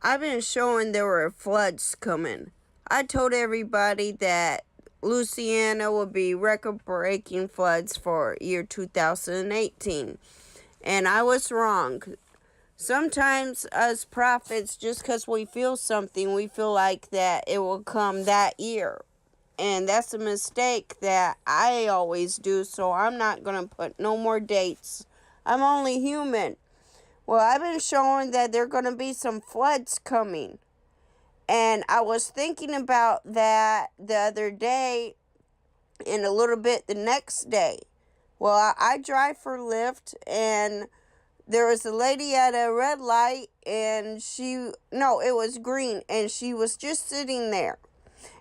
I've been showing there were floods coming. I told everybody that Louisiana would be record-breaking floods for year 2018. And I was wrong. Sometimes us prophets, just because we feel something, we feel like that it will come that year. And that's a mistake that I always do, so I'm not going to put no more dates. I'm only human. Well, I've been showing that there are going to be some floods coming. And I was thinking about that the other day and a little bit the next day. Well, I drive for Lyft, and there was a lady at a red light, and it was green, and she was just sitting there.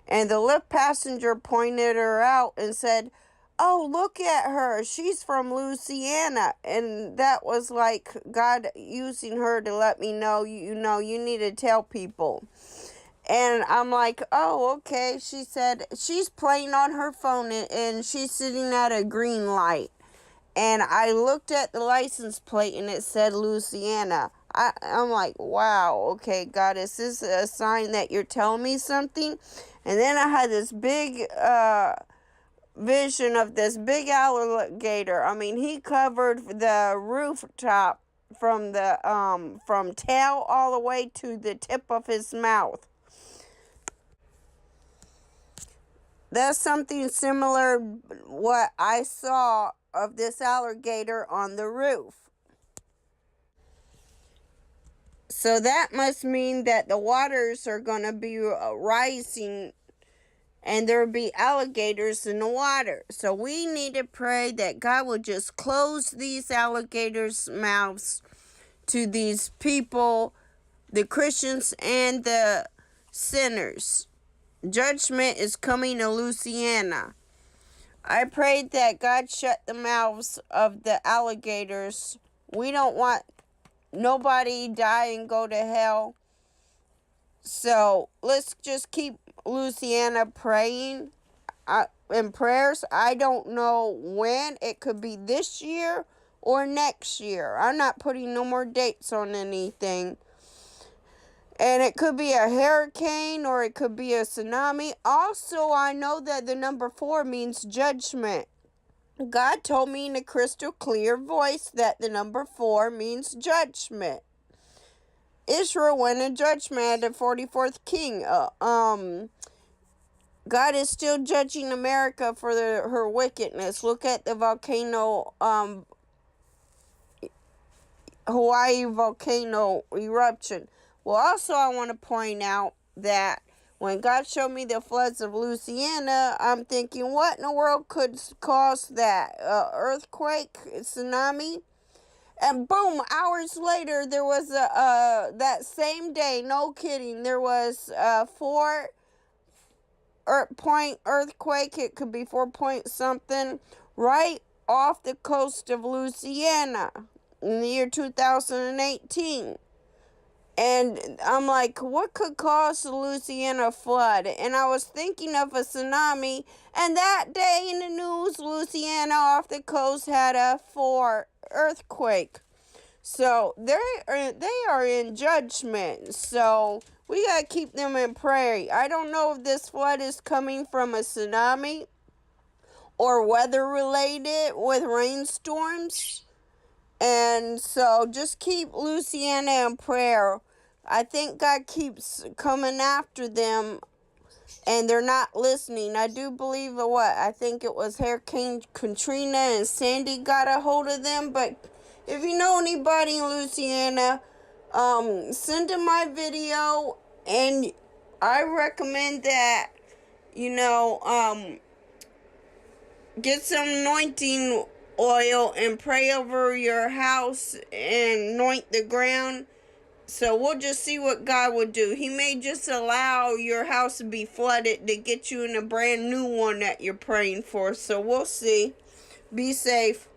And the Lyft passenger pointed her out and said, "Oh, look at her. She's from Louisiana." And that was like God using her to let me know, you need to tell people. And I'm like, "Oh, okay." She said she's playing on her phone and she's sitting at a green light. And I looked at the license plate and it said Louisiana. I'm like, wow, okay, God, is this a sign that you're telling me something? And then I had this big vision of this big alligator. I mean, he covered the rooftop from from tail all the way to the tip of his mouth. That's something similar what I saw of this alligator on the roof. So that must mean that the waters are going to be rising and there will be alligators in the water. So we need to pray that God will just close these alligators' mouths to these people, the Christians and the sinners. Judgment is coming to Louisiana. I prayed that God shut the mouths of the alligators. We don't want nobody die and go to hell. So let's just keep Louisiana praying in prayers. I don't know when. It could be this year or next year. I'm not putting no more dates on anything. And it could be a hurricane or it could be a tsunami. Also, I know that the number 4 means judgment. God told me in a crystal clear voice that the number 4 means judgment. Israel went in judgment at the 44th king. God is still judging America for her wickedness. Look at the volcano, Hawaii volcano eruption. Well, also I want to point out that when God showed me the floods of Louisiana, I'm thinking, what in the world could cause that? Earthquake? Tsunami? And boom, hours later, there was that same day, no kidding, there was a 4-point earthquake. It could be 4 point something right off the coast of Louisiana in the year 2018. And I'm like, what could cause the Louisiana flood? And I was thinking of a tsunami. And that day in the news, Louisiana off the coast had a 4 earthquake. So they are in judgment. So we got to keep them in prayer. I don't know if this flood is coming from a tsunami or weather related with rainstorms. And so just keep Louisiana in prayer. I think God keeps coming after them and they're not listening. I do believe I think it was Hurricane Katrina and Sandy got a hold of them. But if you know anybody in Louisiana, send them my video. And I recommend that, get some anointing oil and pray over your house and anoint the ground. So we'll just see what God will do. He may just allow your house to be flooded to get you in a brand new one that you're praying for. So we'll see. Be safe.